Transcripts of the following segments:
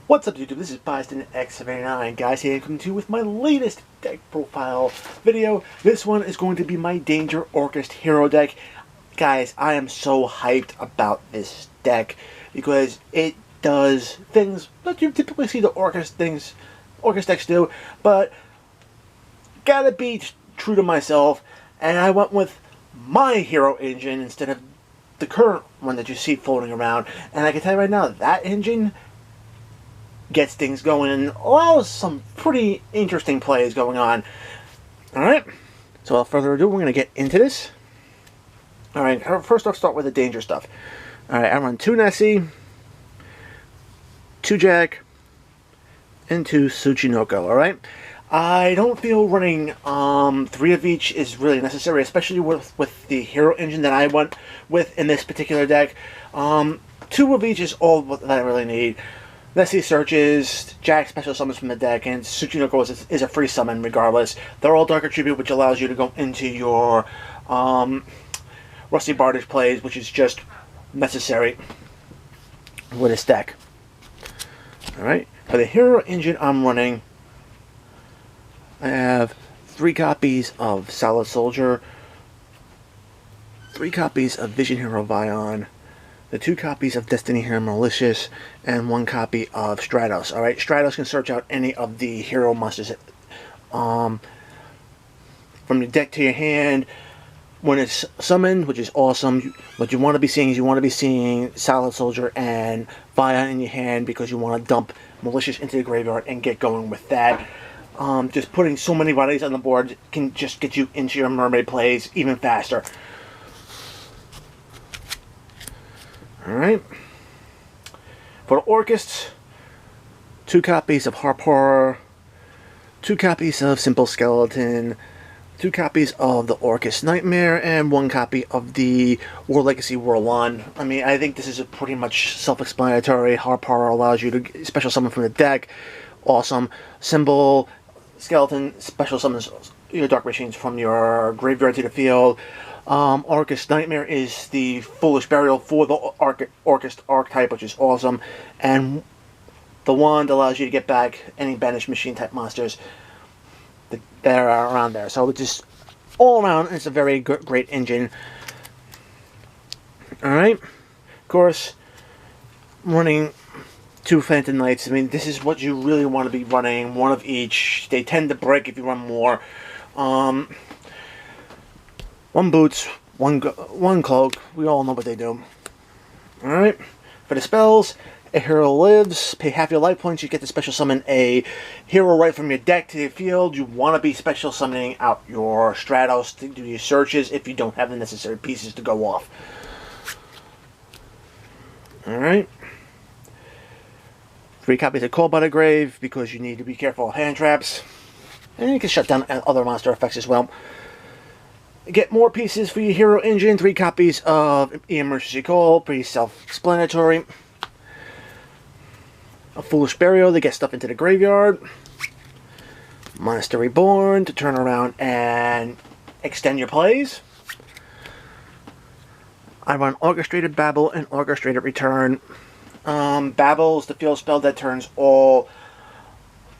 What's up YouTube, this is Boston X79 guys here coming to you with my latest deck profile video. This one is going to be my Danger Orcust hero deck. Guys, I am so hyped about this deck because it does things that you typically see the Orcust decks do, but gotta be true to myself, and I went with my hero engine instead of the current one that you see floating around. And I can tell you right now, that engine gets things going and allows some pretty interesting plays going on. Alright, so without further ado, we're going to get into this. Alright, first I'll start with the danger stuff. Alright, I run 2 Nessie, 2 Jack, and 2 Tsuchinoko, alright? I don't feel running 3 of each is really necessary, especially with the hero engine that I went with in this particular deck. 2 of each is all that I really need. Nessie searches, Jack special summons from the deck, and Tsuchinoko is a free summon regardless. They're all Dark Attribute, which allows you to go into your Rusty Bardish plays, which is just necessary with this deck. Alright, for the hero engine I'm running, I have 3 copies of Solid Soldier, 3 copies of Vision Hero Vion, the 2 copies of Destiny Hero Malicious, and 1 copy of Stratos. Alright, Stratos can search out any of the hero monsters from your deck to your hand when it's summoned, which is awesome. What you want to be seeing is Solid Soldier and Vion in your hand because you want to dump Malicious into the graveyard and get going with that. Just putting so many bodies on the board can just get you into your mermaid plays even faster. Alright. For the Orcust, 2 copies of Harp Horror, 2 copies of Simple Skeleton, 2 copies of the Orcust Nightmare, and 1 copy of the War Legacy War 1. I mean, I think this is pretty much self-explanatory. Harp Horror allows you to special summon from the deck. Awesome. Simple Skeleton special summons your Dark Machines from your graveyard to the field. Orcust Nightmare is the Foolish Burial for the Orcust archetype, which is awesome. And the wand allows you to get back any banished machine type monsters that are around there. So it's just all around, it's a very great engine. Alright, of course, running 2 Phantom Knights. I mean, this is what you really want to be running, 1 of each. They tend to break if you run more. 1 boots, 1 cloak. We all know what they do. Alright. For the spells, a hero lives. Pay half your life points. You get to special summon a hero right from your deck to your field. You want to be special summoning out your Stratos to do your searches if you don't have the necessary pieces to go off. Alright. 3 copies of Call by the Grave because you need to be careful of hand traps. And you can shut down other monster effects as well. Get more pieces for your hero engine. 3 copies of Emergency Call, pretty self-explanatory. A Foolish Burial to get stuff into the graveyard. Monster Reborn to turn around and extend your plays. I run Orchestrated Babble and Orchestrated Return. Babble is the field spell that turns all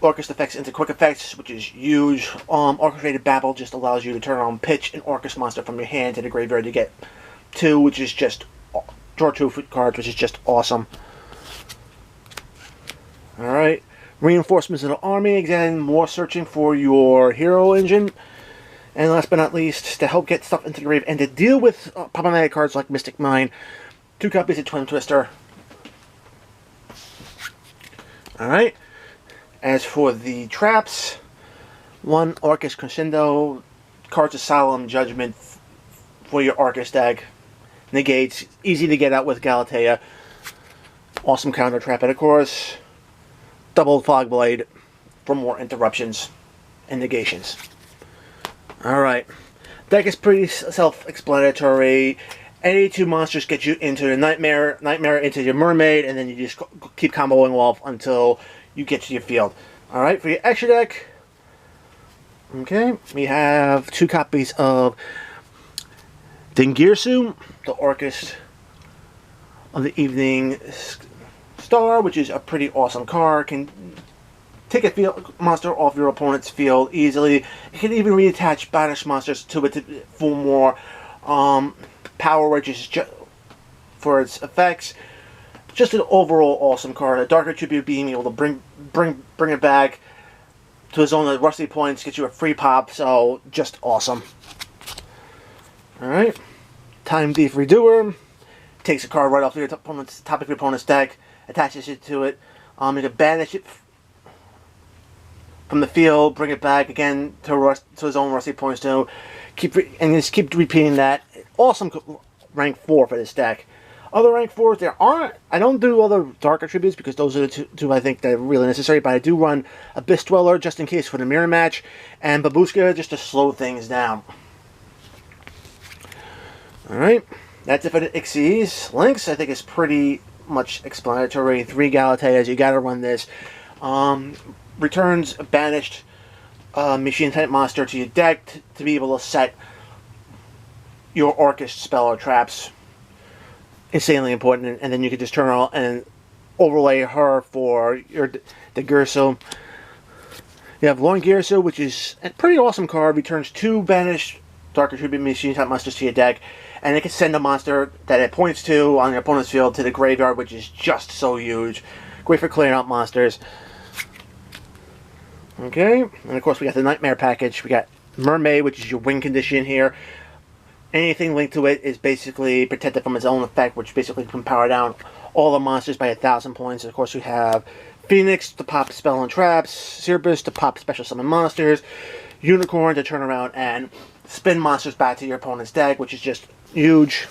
Orcust effects into quick effects, which is huge. Orchestrated Babble just allows you to turn on pitch an Orcust monster from your hand to the graveyard to get 2, which is just draw 2 cards, which is just awesome. Alright, Reinforcements of the Army, again, more searching for your hero engine. And last but not least, to help get stuff into the grave and to deal with problematic cards like Mystic Mine, 2 copies of Twin Twister. Alright. As for the traps, 1 Orcust Crescendo, cards of Solemn Judgment for your Orcust deck. Negates, easy to get out with Galatea. Awesome counter trap, and of course, double Fogblade for more interruptions and negations. Alright, deck is pretty self-explanatory. Any 2 monsters get you into the Nightmare into your Mermaid, and then you just keep comboing off until you get to your field. Alright, for your extra deck, okay, we have 2 copies of Dingirsu, the Orcust of the Evening Star, which is a pretty awesome card. Can take a monster off your opponent's field easily. You can even reattach banished monsters to it for more power, which is just for its effects. Just an overall awesome card. A Darker Tribute being able to bring it back to his own rusty points, get you a free pop, so just awesome. Alright. Time Thief Redoer. Takes a card right off your top of your opponent's deck, attaches it to it. You can banish it from the field, bring it back again to his own rusty points too. Just keep repeating that. Awesome rank 4 for this deck. Other rank 4s, there aren't. I don't do other dark attributes because those are the two I think that are really necessary, but I do run Abyss Dweller just in case for the mirror match, and Babushka just to slow things down. Alright, that's it for the Xyz. Links, I think, is pretty much explanatory. 3 Galateas, you gotta run this. Returns a banished machine type monster to your deck to be able to set your Orcust spell or traps. Insanely important, and then you can just turn around and overlay her for the Gerso. You have Lorn Gerso, which is a pretty awesome card. Returns 2 banished Darker Tribute machine type monsters to your deck, and it can send a monster that it points to on your opponent's field to the graveyard, which is just so huge. Great for clearing out monsters. Okay, and of course we got the Nightmare package. We got Mermaid, which is your win condition here. Anything linked to it is basically protected from its own effect, which basically can power down all the monsters by 1,000 points. Of course, we have Phoenix to pop spell and traps, Cerberus to pop special summon monsters, Unicorn to turn around and spin monsters back to your opponent's deck, which is just huge.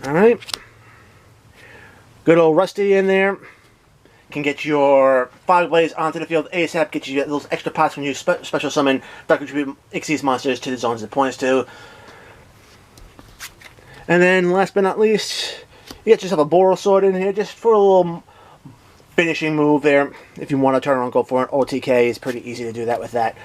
Alright. Good old Rusty in there. Can get your Fog Blaze onto the field ASAP, get you those extra pots when you special summon Dark Tribute Xyz monsters to the zones it points to. And then, last but not least, you get yourself a Boral Sword in here, just for a little finishing move there. If you want to turn around and go for an OTK, it's pretty easy to do that with that.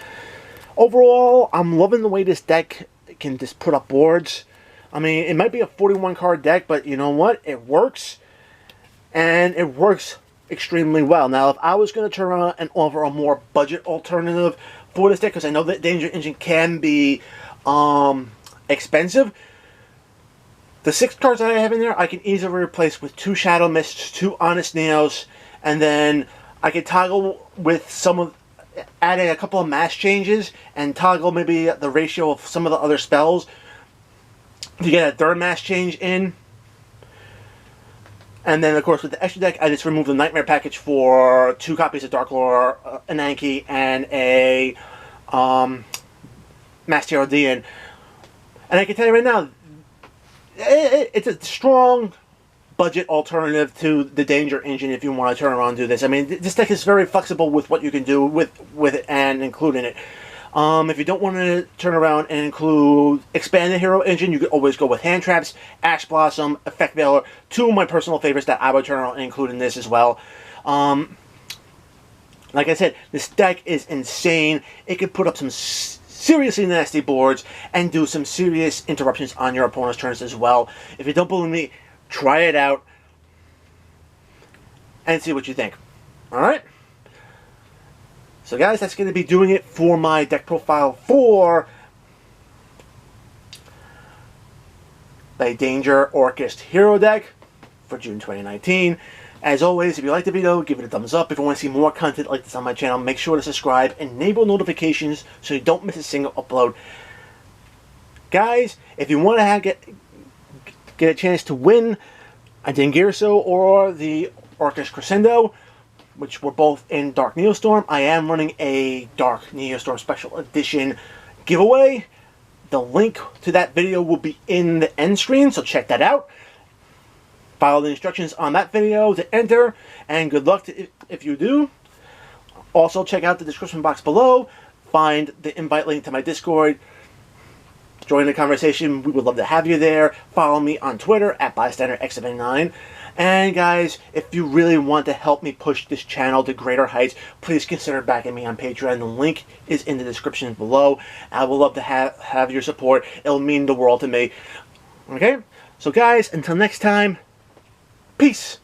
Overall, I'm loving the way this deck can just put up boards. I mean, it might be a 41 card deck, but you know what? It works. And it works extremely well. Now, if I was going to turn around and offer a more budget alternative for this deck, because I know that Danger Engine can be expensive, the 6 cards that I have in there, I can easily replace with 2 Shadow Mists, 2 Honest Neos, and then I can toggle with some of, adding a couple of mass changes, and toggle maybe the ratio of some of the other spells to get a 3rd mass change in. And then, of course, with the extra deck, I just removed the Nightmare package for 2 copies of Dark Lore, an Anki, and a Master Eldian. And I can tell you right now, it's a strong budget alternative to the Danger Engine if you want to turn around and do this. I mean, this deck is very flexible with what you can do with it and including it. If you don't want to turn around and include Expanded Hero Engine, you could always go with Hand Traps, Ash Blossom, Effect Veiler, 2 of my personal favorites that I would turn around and include in this as well. Like I said, this deck is insane. It could put up some seriously nasty boards and do some serious interruptions on your opponent's turns as well. If you don't believe me, try it out and see what you think. Alright? So guys, that's going to be doing it for my deck profile for the Danger Orcust Hero deck for June 2019. As always, if you like the video, give it a thumbs up. If you want to see more content like this on my channel, make sure to subscribe and enable notifications so you don't miss a single upload. Guys, if you want to get a chance to win a Dingirso or the Orcust Crescendo, which were both in Dark Neostorm, I am running a Dark Neostorm Special Edition giveaway. The link to that video will be in the end screen, so check that out. Follow the instructions on that video to enter, and good luck if you do. Also, check out the description box below. Find the invite link to my Discord. Join the conversation. We would love to have you there. Follow me on Twitter at BystanderX79. And guys, if you really want to help me push this channel to greater heights, please consider backing me on Patreon. The link is in the description below. I would love to have your support. It'll mean the world to me. Okay? So guys, until next time, peace.